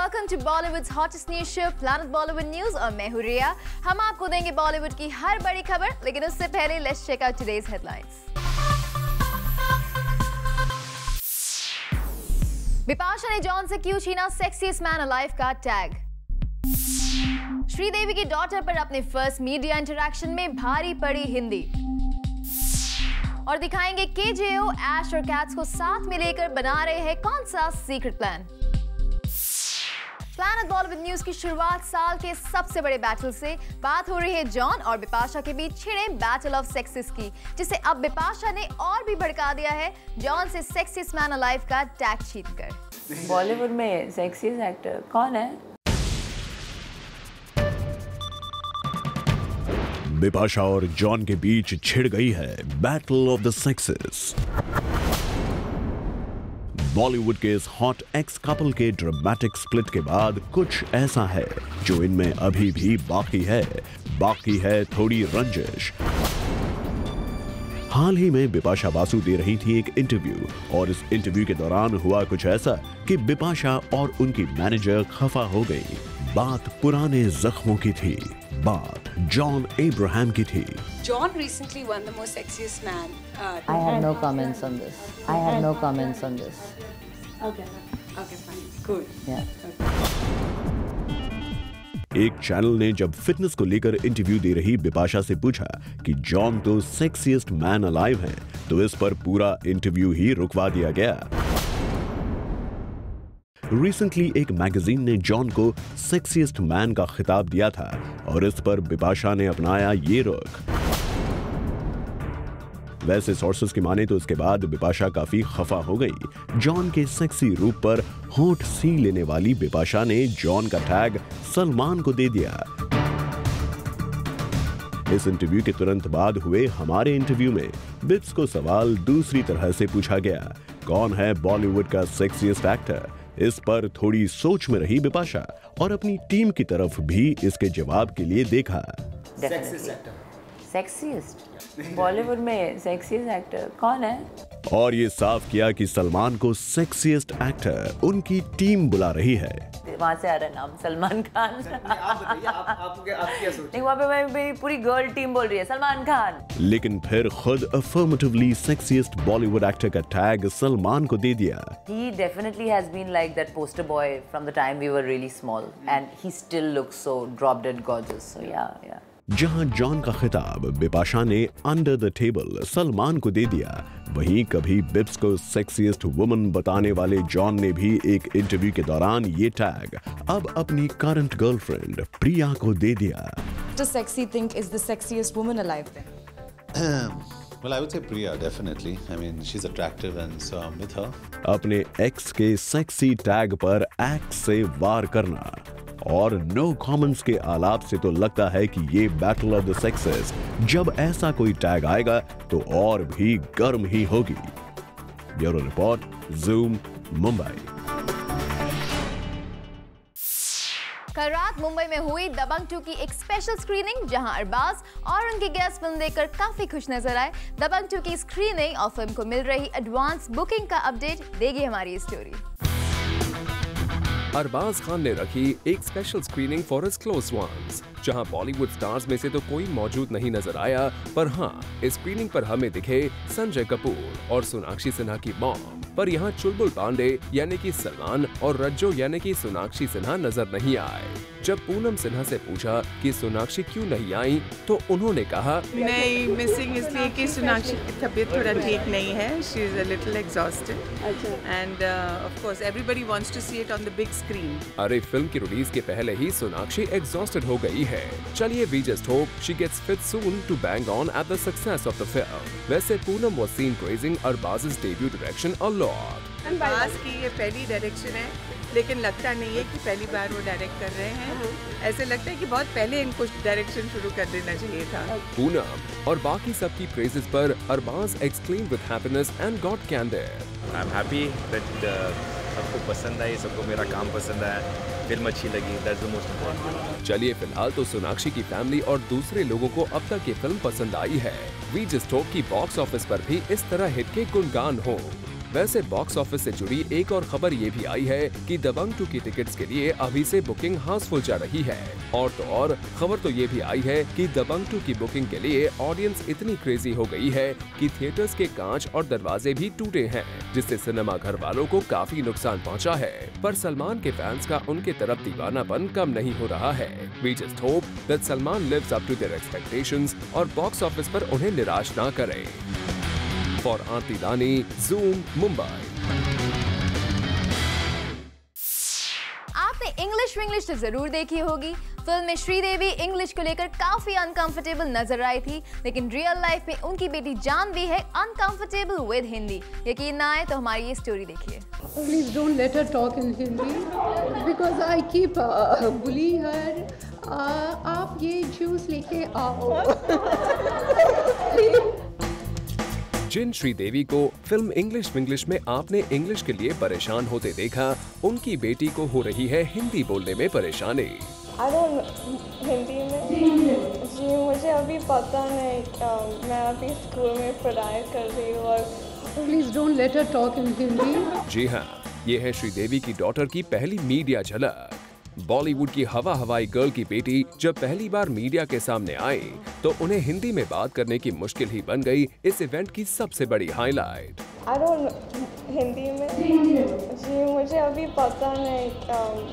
welcome to Bollywood's hottest news show, Planet Bollywood News, और मैं हूँ रिया। हम आपको देंगे बॉलीवुड की हर बड़ी खबर, लेकिन उससे पहले let's check out today's headlines. Bipasha ने जॉन से क्यों छीना सेक्सीएस्ट मैन अलाइव का टैग? श्रीदेवी की डॉटर पर अपने फर्स्ट मीडिया इंटरैक्शन में भारी पड़ी हिंदी। और दिखाएंगे केजेओ ऐश और कैट्स को साथ में लेकर बना रहे हैं कौन सा secret plan. Planet Bollywood news की शुरुआत साल के सबसे बड़े बैटल से। बात हो रही है जॉन और बिपाशा के बीच छिड़े बैटल ऑफ सेक्सेस की, जिसे अब बिपाशा ने और भी भड़का दिया है जॉन से सेक्सीएस्ट मैन अलाइव का टैग छीनकर। बॉलीवुड में सेक्सीएस्ट एक्टर कौन है? बिपाशा और जॉन के बीच छिड़ गई है battle of the sexes. Bollywood के इस हॉट एक्स कपल के ड्रामेटिक स्प्लिट के बाद कुछ ऐसा है जो इनमें अभी भी बाकी है थोड़ी रंजिश। हाल ही में बिपाशा बासु दे रही थी एक इंटरव्यू, और इस इंटरव्यू के दौरान हुआ कुछ ऐसा कि बिपाशा और उनकी मैनेजर खफा हो गई। बात पुराने जख्मों की थी, बात जॉन अब्राहम की थी। John recently won the most sexiest man. I have no comments on this. I have no comments on this. Okay, fine, good. Yeah. एक चैनल ने जब फिटनेस को लेकर इंटरव्यू दे रही बिपाशा से पूछा कि जॉन तो सेक्सीएस्ट मैन अलाइव हैं, तो इस पर पूरा इंटरव्यू ही रुकवा दिया गया। रिसेंटली एक मैगजीन ने जॉन को सेक्सीएस्ट मैन का खिताब दिया था, और इस पर बिपाशा ने अपनाया ये रुख। वैसे सोर्सेस की माने तो इसके बाद बिपाशा काफी खफा हो गई। जॉन के सेक्सी रूप पर होंठ सी लेने वाली बिपाशा ने जॉन का टैग सलमान को दे दिया। इस इंटरव्यू के तुरंत बाद हुए हमारे इंटरव्यू में बिप्स को सवाल दूसरी तरह से पूछा गया, कौन है बॉलीवुड का सेक्सीएस्ट एक्टर? इस पर थोड़ी सोच में रही बिपाशा और अपनी टीम की तरफ भी इसके जवाब के लिए देखा। सेक्सीएस्ट बॉलीवुड में सेक्सीएस्ट एक्टर कौन है? और ये साफ किया कि सलमान को सेक्सीएस्ट एक्टर उनकी टीम बुला रही है। वहाँ से आ रहा है नाम सलमान खान। आप क्या सोच? नहीं, वहाँ पे मेरी पूरी गर्ल टीम बोल रही है सलमान खान। लेकिन फिर खुद अफर्मेटिवली सेक्सीएस्ट बॉलीवुड एक्टर का टैग सलमान को दे दिया। He definitely has been like that poster boy from the time we were really small, and he still looks so drop dead gorgeous. So yeah. जहां जॉन का खिताब बिपाशा ने अंडर द टेबल सलमान को दे दिया, वहीं कभी बिप्स को सेक्सीएस्ट वुमन बताने वाले जॉन ने भी एक इंटरव्यू के दौरान ये टैग अब अपनी करंट गर्लफ्रेंड प्रिया को दे दिया। Does sexy think is the sexiest woman alive then? Well, I would say Priya, definitely. I mean, she's attractive and so I'm with her. अपने एक्स के सेक्सी टैग पर एक्स से वार करना और नो कमेंट्स के आलाप से तो लगता है कि ये बैटल ऑफ द सेक्सेस जब ऐसा कोई टैग आएगा तो और भी गर्म ही होगी। Bureau report, zoom, Mumbai. कल रात मुंबई में हुई दबंग 2 की एक स्पेशल स्क्रीनिंग, जहां अरबाज और उनके गेस्ट फिल्म देखकर काफी खुश नजर आए। दबंग 2 की स्क्रीनिंग और फिल्म को मिल रही एडवांस बुकिंग का अपडेट देगी हमारी स्टोरी। अरबाज खान ने रखी एक special screening for his close ones, जहां बॉलीवुड स्टार्स में से तो कोई मौजूद नहीं नजर आया, पर हाँ, इस स्क्रीनिंग पर हमें दिखे संजय कपूर और सोनाक्षी सिन्हा की मॉम। पर यहाँ चुलबुल पांडे यानी कि सलमान और रज्जो यानी कि सोनाक्षी सिन्हा नजर नहीं आए। जब पूनम सिन्हा से पूछा कि सोनाक्षी क्यों नहीं आई, तो उन्होंने कहा, नहीं, मिसिंग इसलिए कि सोनाक्षी की तबीयत थोड़ा ठीक नहीं है। She is a little exhausted and of course everybody wants to see it on the big screen. अरे फिल्म की रिलीज के पहले ही सोनाक्षी एग्जॉस्टेड हो गई है। चलिए, we just hope she gets fit soon to bang on at the success of the film. वैसे Poonam was seen praising Arbaaz's debut direction a lot. Arbaaz की ये पहली डायरेक्शन है, लेकिन लगता नहीं है कि पहली बार वो डायरेक्ट कर रहे हैं। ऐसे लगता है कि बहुत पहले इनको डायरेक्शन शुरू कर देना चाहिए था। पूनम और बाकी सबकी प्रेजेस पर Arbaaz exclaimed with happiness and got candid. I am happy that सबको पसंद आई, सबको मेरा काम पसंद आया, फिल्म अच्छी लगी, दैट्स द मोस्ट इम्पोर्टेंट। चलिए, फिलहाल तो सोनाक्षी की फैमिली और दूसरे लोगों को अब तक ये फिल्म पसंद आई है। वी जस्ट होप कि बॉक्स ऑफिस पर भी इस तरह हिट के गुणगान हो। वैसे बॉक्स ऑफिस से जुड़ी एक और खबर ये भी आई है कि दबंग 2 की टिकट्स के लिए अभी से बुकिंग हाउसफुल जा रही है। और तो और खबर तो ये भी आई है कि दबंग 2 की बुकिंग के लिए ऑडियंस इतनी क्रेजी हो गई है कि थिएटर्स के कांच और दरवाजे भी टूटे हैं, जिससे सिनेमा घर वालों को काफी नुकसान पहुंचा है। पर सलमान के फैंस का उनके तरफ दीवानापन कम नहीं हो रहा है। We just hope that Salman lives up to their expectations और बॉक्स ऑफिस पर उन्हें निराश ना करे। For Aarti Dani, Zoom, Mumbai। आपने इंग्लिश तो जरूर देखी होगी। फिल्म में श्रीदेवी इंग्लिश को लेकर काफी अनकंफर्टेबल नजर आई थी, लेकिन रियल लाइफ में उनकी बेटी जानवी है अनकंफर्टेबल विद हिंदी। यकीन ना आए तो हमारी ये स्टोरी देखिए। Please don't let her talk in Hindi because I keep bullying her. आप ये जूस लेके आओ। जिन श्रीदेवी को फिल्म इंग्लिश में आपने इंग्लिश के लिए परेशान होते देखा, उनकी बेटी को हो रही है हिंदी बोलने में परेशानी। हिंदी में जी मुझे अभी पता नहीं, मैं अभी स्कूल में पढ़ाई कर रही हूँ और Please don't let her talk in Hindi. जी हाँ, ये है श्रीदेवी की डॉटर की पहली मीडिया झलक। बॉलीवुड की हवाई गर्ल की बेटी जब पहली बार मीडिया के सामने आई तो उन्हें हिंदी में बात करने की मुश्किल ही बन गई इस इवेंट की सबसे बड़ी हाईलाइट। हिंदी में जी मुझे अभी पता नहीं,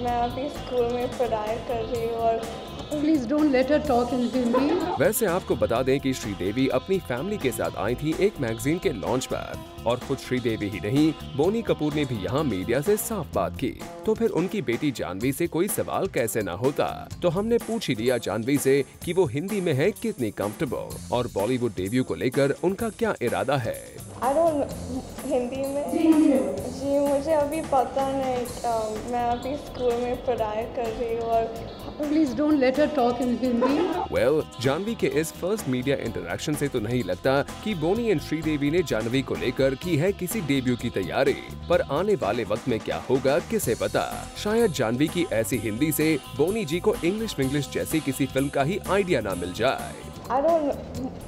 मैं अभी स्कूल में पढ़ाई कर रही हूँ और Please don't let her talk in Hindi. वैसे आपको बता दें कि श्रीदेवी अपनी फैमिली के साथ आई थी एक मैगजीन के लॉन्च पर, और खुद श्रीदेवी ही नहीं, बोनी कपूर ने भी यहाँ मीडिया से साफ बात की। तो फिर उनकी बेटी जानवी से कोई सवाल कैसे ना होता। तो हमने पूछ ही लिया जानवी से कि वो हिंदी में है कितनी कंफर्टेबल और बॉलीवुड डेब्यू को लेकर उनका क्या इरादा है। हिंदी में जी मुझे अभी पता नहीं, मैं अभी स्कूल में पढ़ाई कर रही हूँ और Please don't let her talk in Hindi. Well, Janvi के इस फर्स्ट मीडिया इंटरैक्शन से तो नहीं लगता कि बोनी एंड श्रीदेवी ने जानवी को लेकर की है किसी डेब्यू की तैयारी। पर आने वाले वक्त में क्या होगा किसे पता। शायद जानवी की ऐसी हिंदी से बोनी जी को इंग्लिश जैसी किसी फिल्म का ही आइडिया ना मिल जाए।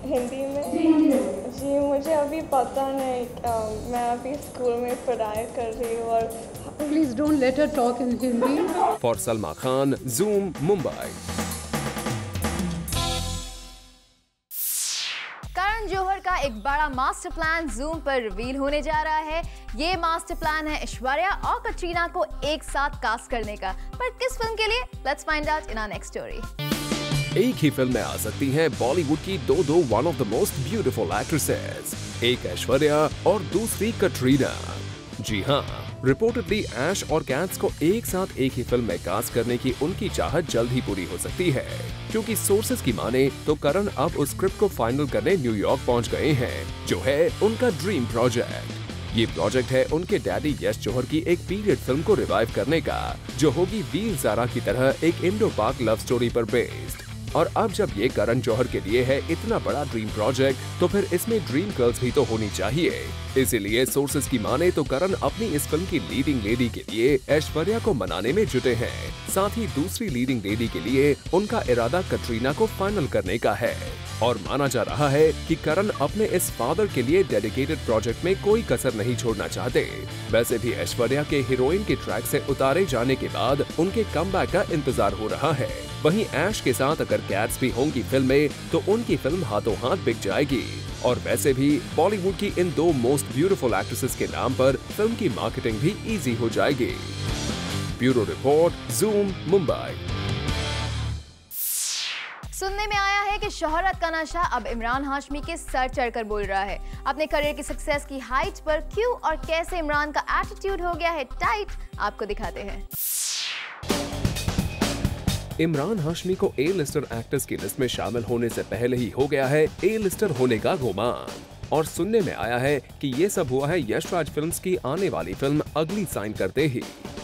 हिंदी में जी मुझे अभी पता नहीं, मैं अभी स्कूल में पढ़ाई कर रही हूँ और Please don't let her talk in Hindi. For Salma Khan, Zoom, Mumbai। Karan Johar का एक बड़ा मास्टर प्लान जूम पर रिवील होने जा रहा है। ये मास्टर प्लान है ऐश्वर्या और कटरीना को एक साथ कास्ट करने का। पर किस फिल्म के लिए? Let's find out in our next story. एक ही फिल्म में आ सकती हैं बॉलीवुड की दो one of the most beautiful actresses, एक ऐश्वर्या और दूसरी कटरीना। जी हाँ, रिपोर्टेडली ऐश और कैट्स को एक साथ एक ही फिल्म में कास्ट करने की उनकी चाहत जल्द ही पूरी हो सकती है, क्योंकि सोर्सेज की माने तो करण अब उस स्क्रिप्ट को फाइनल करने न्यूयॉर्क पहुंच गए हैं, जो है उनका ड्रीम प्रोजेक्ट। ये प्रोजेक्ट है उनके डैडी यश जौहर की एक पीरियड फिल्म को रिवाइव करने का, जो होगी वीर ज़ारा की तरह एक इंडो पाक लव स्टोरी पर बेस्ड। और अब जब ये करण जौहर के लिए है इतना बड़ा ड्रीम प्रोजेक्ट, तो फिर इसमें ड्रीम गर्ल्स भी तो होनी चाहिए। इसीलिए सोर्सेज की माने तो करण अपनी इस फिल्म की लीडिंग लेडी के लिए ऐश्वर्या को मनाने में जुटे हैं। साथ ही दूसरी लीडिंग लेडी के लिए उनका इरादा कटरीना को फाइनल करने का है। और माना जा रहा है कि करण अपने इस फादर के लिए डेडिकेटेड प्रोजेक्ट में कोई कसर नहीं छोड़ना चाहते। वैसे भी ऐश्वर्या के हीरोइन के ट्रैक से उतारे जाने के बाद उनके कमबैक का इंतजार हो रहा है। वहीं ऐश के साथ अगर कैट्स भी होंगी फिल्म में, तो उनकी फिल्म हाथों हाथ बिक जाएगी। और वैसे भी बॉलीवुड की इन दो मोस्ट ब्यूटीफुल एक्ट्रेसेस के नाम पर फिल्म की मार्केटिंग भी इजी हो जाएगी। Bureau report, zoom, Mumbai. सुनने में आया है कि शोहरत का नशा अब इमरान हाशमी के सर चढ़कर बोल रहा है। अपने करियर की सक्सेस की हाइट पर क्यों और कैसे इमरान का एटीट्यूड हो गया है टाइट, आपको दिखाते हैं। इमरान हाशमी को ए लिस्टर एक्टर्स की लिस्ट में शामिल होने से पहले ही हो गया है ए लिस्टर होने का गुमान। और सुनने में आया है कि ये सब हुआ है यश राज फिल्म्स की आने वाली फिल्म अगली साइन करते ही।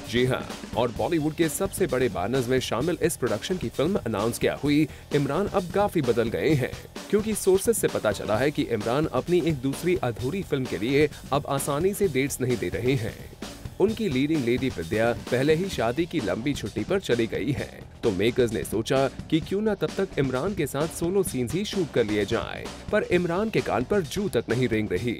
जी हाँ, और बॉलीवुड के सबसे बड़े बैनर्स में शामिल इस प्रोडक्शन की फिल्म अनाउंस क्या हुई, इमरान अब काफी बदल गए हैं। क्योंकि सोर्सेज से पता चला है कि इमरान अपनी एक दूसरी अधूरी फिल्म के लिए अब आसानी से डेट्स नहीं दे रहे हैं। उनकी लीडिंग लेडी विद्या पहले ही शादी की लंबी छुट्टी पर चली गई है, तो मेकर्स ने सोचा कि क्यों न तब तक इमरान के साथ सोलो सीन्स ही शूट कर लिए जाएं। पर इमरान के कान पर जू तक नहीं रेंग रही।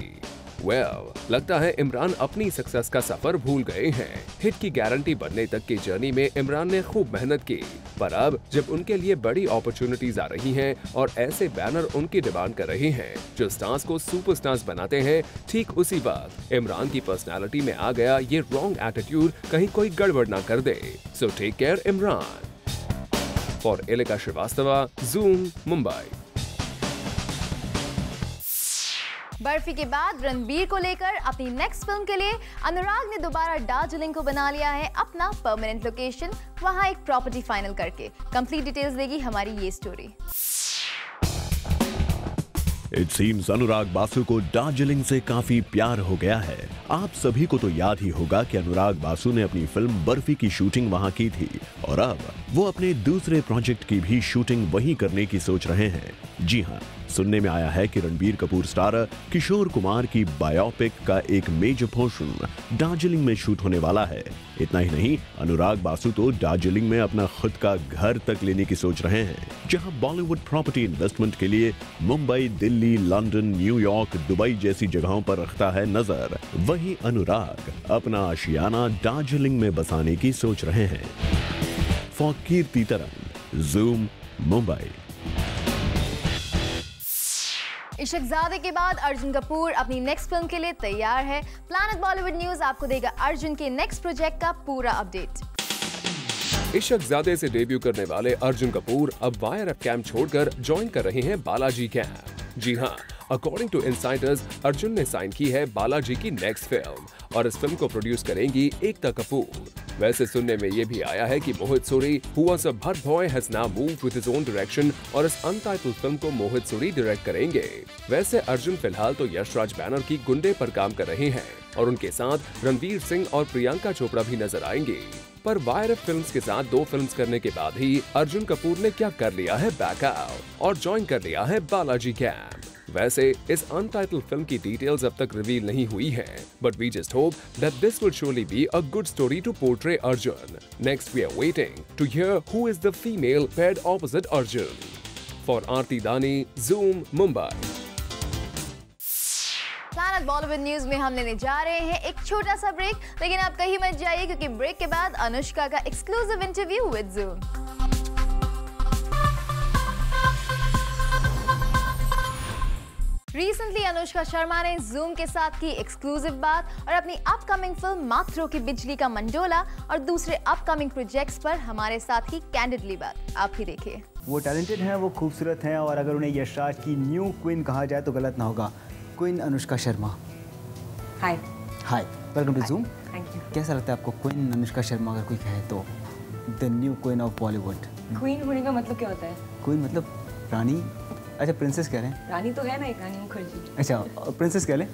लगता है इमरान अपनी सक्सेस का सफर भूल गए हैं। हिट की गारंटी बनने तक की जर्नी में इमरान ने खूब मेहनत की, पर अब जब उनके लिए बड़ी अपॉर्चुनिटीज आ रही हैं और ऐसे बैनर उनकी डिमांड कर रहे हैं जो स्टार्स को सुपरस्टार्स बनाते हैं, ठीक उसी वक्त इमरान की पर्सनालिटी में आ गया ये रॉन्ग एटीट्यूड, कहीं कोई गड़बड़ ना कर दे। So take care Imran. For Elika Srivastava, Zoom, Mumbai. Barfi के बाद रणबीर को लेकर अपनी नेक्स्ट फिल्म के लिए अनुराग ने दोबारा दार्जिलिंग को बना लिया है अपना परमानेंट लोकेशन, वहां एक प्रॉपर्टी फाइनल करके। कंप्लीट डिटेल्स देगी हमारी ये स्टोरी। इट सीम्स अनुराग बासु को दार्जिलिंग से काफी प्यार हो गया है। आप सभी को तो याद ही होगा कि अनुराग बासु ने अपनी फिल्म बर्फी की शूटिंग वहां की थी और अब वो अपने दूसरे प्रोजेक्ट की भी शूटिंग वहीं करने की सोच रहे हैं। जी हाँ, सुनने में आया है कि रणबीर कपूर स्टार किशोर कुमार की बायोपिक का एक मेजर पोर्शन दार्जिलिंग में शूट होने वाला है। इतना ही नहीं, अनुराग बासु तो दार्जिलिंग में अपना खुद का घर तक लेने की सोच रहे हैं, जहां बॉलीवुड प्रॉपर्टी इन्वेस्टमेंट के लिए Mumbai, Delhi, London, New York, Dubai जैसी जगहों पर रखता है नजर। वहीं अनुराग अपना आशियाना दार्जिलिंग में बसाने की सोच रहे हैं। For Kirti Taran, Zoom, Mumbai. इशकजादे के बाद अर्जुन कपूर अपनी नेक्स्ट फिल्म के लिए तैयार है। प्लैनेट बॉलीवुड न्यूज आपको देगा अर्जुन के नेक्स्ट प्रोजेक्ट का पूरा अपडेट। इशकजादे से डेब्यू करने वाले अर्जुन कपूर अब वायरएफ कैंप छोड़कर ज्वाइन कर रहे हैं बालाजी कैंप। जी हाँ, अकॉर्डिंग टू इनसाइडर्स, अर्जुन ने साइन की है बालाजी की नेक्स्ट फिल्म और इस फिल्म को प्रोड्यूस करेंगी एकता कपूर। वैसे सुनने में ये भी आया है कि मोहित Suri, who was a Bhatt boy, has now moved with his own direction और इस अनटाइटल्ड फिल्म को मोहित सूरी डायरेक्ट करेंगे। वैसे अर्जुन फिलहाल तो यशराज बैनर की गुंडे पर काम कर रहे हैं और उनके साथ रणवीर सिंह और प्रियंका चोपड़ा भी नजर आएंगे। पर वायरएफ फिल्म्स के साथ 2 फिल्म्स करने के बाद ही अर्जुन कपूर ने क्या कर लिया है बैकआउट और ज्वाइन कर लिया है बालाजी कैंप। वैसे इस अनटाइटल्ड फिल्म की डिटेल्स अब तक रिवील नहीं हुई हैं, but we just hope that this will surely be a good story to portray Arjun. Next, we are waiting to hear who is the female paired opposite Arjun. For Aarti Dani, Zoom, Mumbai. Planet Bollywood news में हम लेने जा रहे हैं एक छोटा सा break, लेकिन आप कहीं मत जाइए क्योंकि ब्रेक के बाद अनुष्का का exclusive interview with zoom. Recently Anushka Sharma ने ज़ूम के साथ की एक्सक्लूसिव बात और अपनी अपकमिंग फिल्म मात्रो की बिजली का मंडोला और दूसरे अपकमिंग प्रोजेक्ट्स पर हमारे साथ की कैंडिडली बात। आप ही देखिए। वो टैलेंटेड हैं, वो खूबसूरत हैं और अगर उन्हें यशराज की न्यू क्वीन कहा जाए तो गलत ना होगा। Queen Anushka Sharma. Hi. Hi, welcome to Zoom. Thank you. कैसा लगता है आपको क्वीन अनुष्का शर्मा अगर कोई कहे तो? The new queen of Bollywood. Queen होने का मतलब क्या होता है? क्वीन मतलब रानी। अच्छा, प्रिंसेस कह रहे हैं? रानी तो है ना, एक रानी मुखर्जी। अच्छा, प्रिंसेस कह लें?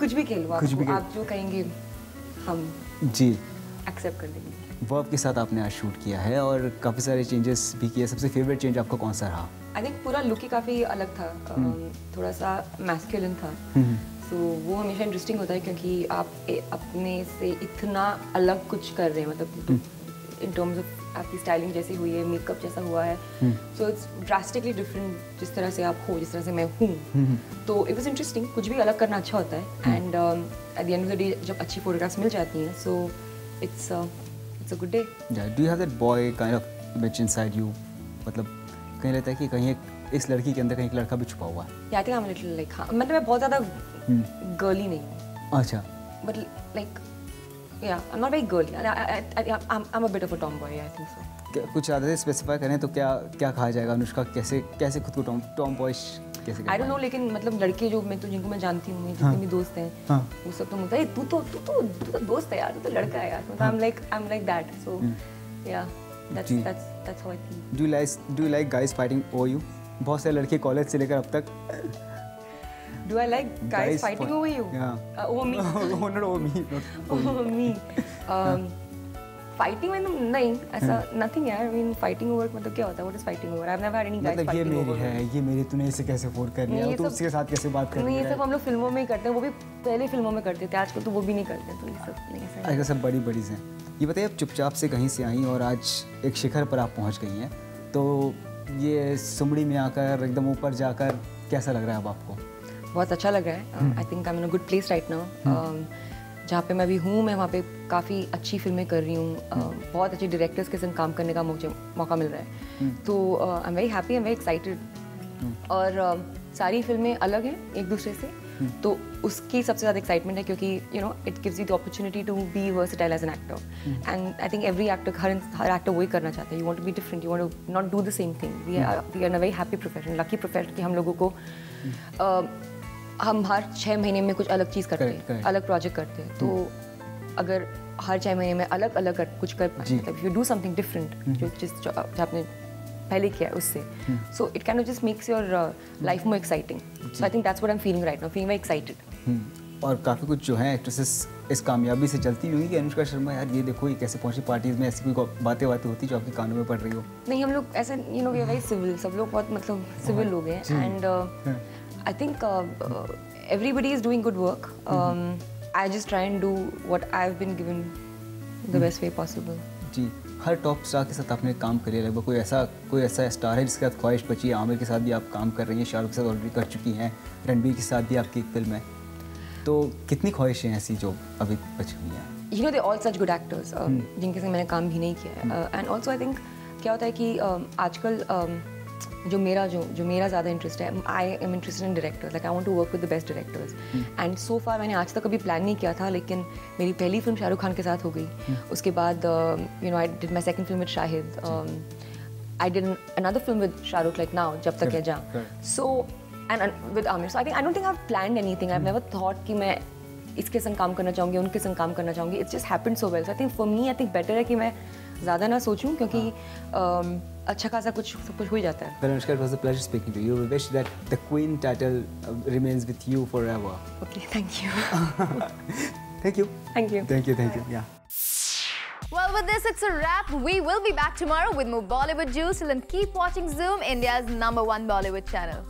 कुछ भी कह लो आप, आप जो कहेंगे हम जी एक्सेप्ट कर लेंगे। वर्ब के साथ आपने आज शूट किया है और काफ़ी सारे चेंजेस भी किए। सबसे फेवरेट चेंज आपका कौन सा रहा? आई थिंक पूरा लुक ही काफ़ी अलग था, थोड़ा सा मैस्कुलिन था। तो वो हमेशा इंटरेस्टिंग होता है क्योंकि आप अपने से इतना अलग कुछ कर रहे हैं, मतलब इन टर्म्स ऑफ आपकी स्टाइलिंग जैसी हुई है, मेकअप जैसा हुआ है, सो इट्स ड्रास्टिकली डिफरेंट जिस तरह से आप हो, जिस तरह से मैं हूँ। तो इट वाज इंटरेस्टिंग। कुछ भी अलग करना अच्छा होता है and at the end of the day जब अच्छी फोटोग्राफ्स मिल जाती हैं, so it's a good day. Do you have that boy kind of bitch inside you? मतलब कहीं लगता है कि कहीं इस लड़की के अंदर कहीं एक लड़का भी छुपा हुआ है? या I think I am little like, हाँ, मतलब मैं बहुत ज़्यादा गर्ली नहीं हूँ। अच्छा। But like Yeah, I'm not very girly. I'm a bit of a tomboy, I think so. कुछ ज़्यादा स्पेसिफाई करें तो क्या क्या कहा जाएगा? अनुष्का कैसे खुद को टॉमबॉयश कैसे? I don't know, लेकिन मतलब लड़के जो जिनको मैं जानती हूँ, जितने भी दोस्त हैं, वो सब तो मुझे है तू तो दोस्त है यार, तू तो लड़का है यार, मतलब I'm like that. So yeah, that's how I feel. Do you like guys fighting over you? बहुत सारे लड़के कॉलेज से लेकर अब तक। Do I like guys fighting over you? Yeah. Over me? No, not over me. Over me. Fighting में नहीं, ऐसा nothing यार। I mean fighting over मतलब क्या होता है? What is fighting over? I've never had any guys fighting over. मतलब ये मेरी है, ये मेरी, तूने इसे कैसे अफोर्ड कर लिया? तू उसके साथ कैसे बात कर रही है? ये सब हम लोग फिल्मों में ही करते हैं, वो भी पहले फिल्मों में करते थे, आजकल तो वो भी नहीं करते, तो ये सब नहीं ऐसा। आजकल सब बड़ी हैं। ये बताइए, आप चुपचाप से कहीं से आई और आज एक शिखर पर आप पहुँच गई हैं, तो ये सुमड़ी में आकर एकदम ऊपर जाकर कैसा लग रहा है अब आपको? बहुत अच्छा लग रहा है. I think I am in a good place right now. जहाँ पे मैं भी हूँ, मैं वहाँ पे काफ़ी अच्छी फिल्में कर रही हूँ. बहुत अच्छे डायरेक्टर्स के संग काम करने का मुझे मौका मिल रहा है. तो I am very happy, I am very excited. और सारी फिल्में अलग हैं एक दूसरे से, तो उसकी सबसे ज़्यादा एक्साइटमेंट है क्योंकि you know it gives you the opportunity to be versatile as an actor. And I think every actor, हर एक्टर वही करना चाहता है. You want to be different, you want to not do the same thing. We are in a very happy profession, lucky profession कि हम लोगों को हम हर 6 महीने में कुछ अलग चीज़ करते हैं, अलग प्रोजेक्ट करते हैं. तो अगर हर 6 महीने में अलग अलग कुछ कर पाए, मतलब यू डू समथिंग डिफरेंट जो आपने पहले किया है उससे, so it can just makes your life more exciting. So I think that's what I am feeling right now, feeling very excited. और काफ़ी कुछ जो है एक्ट्रेसेस इस कामयाबी से चलती होंगी कि अनुष्का शर्मा यार ये देखो ये कैसे पहुंची पार्टीज में, ऐसी कोई बातें होती जो आपके कानों में पड़ रही हो? नहीं, हम लोग ऐसे you know we are very civil, सब लोग बहुत मतलब सिविल लोग हैं. And I think everybody is doing good work. I just try and do what I've been given the best way possible. जी, हर टॉप स्टार के साथ आपने काम करिए लगभग. कोई ऐसा स्टार है जिसके साथ ख्वाहिश बची है? आमिर के साथ भी आप काम कर रही हैं, शाहरुख के साथ ऑलरेडी कर चुकी हैं, रणबीर के साथ भी आपकी एक फिल्म है. तो कितनी ख्वाहिशें ऐसी जो अभी बची हुई हैं? You know they're all such good actors जिनके साथ मैंने काम भी नहीं किया है. And also I think क्या होता है कि आजकल जो मेरा ज़्यादा इंटरेस्ट है, I am interested in directors. Like I want to work with the best directors. And so far मैंने आज तक कभी प्लान नहीं किया था, लेकिन मेरी पहली फिल्म शाहरुख खान के साथ हो गई. उसके बाद you know I did my second film with Shahid. I did another film with Shahrukh like now, जब तक है जहाँ. So and with Aamir. So I don't think I have planned anything. I have never thought कि मैं इसके संग काम करना चाहूँगी, उनके संग काम करना चाहूँगी. It's just happened so well. So I think for me, I think better है कि मैं ज़्यादा ना सोचूं, क्योंकि अच्छा खासा कुछ सब कुछ हो ही जाता है. Well, Anushka, it was a pleasure speaking to you. We wish that the Queen title remains with you forever. Okay, thank you. Thank you. Thank you. Thank you. Thank you. Yeah. Well, with this, it's a wrap. We will be back tomorrow with more Bollywood juice. Till then, keep watching Zoom, India's #1 Bollywood channel.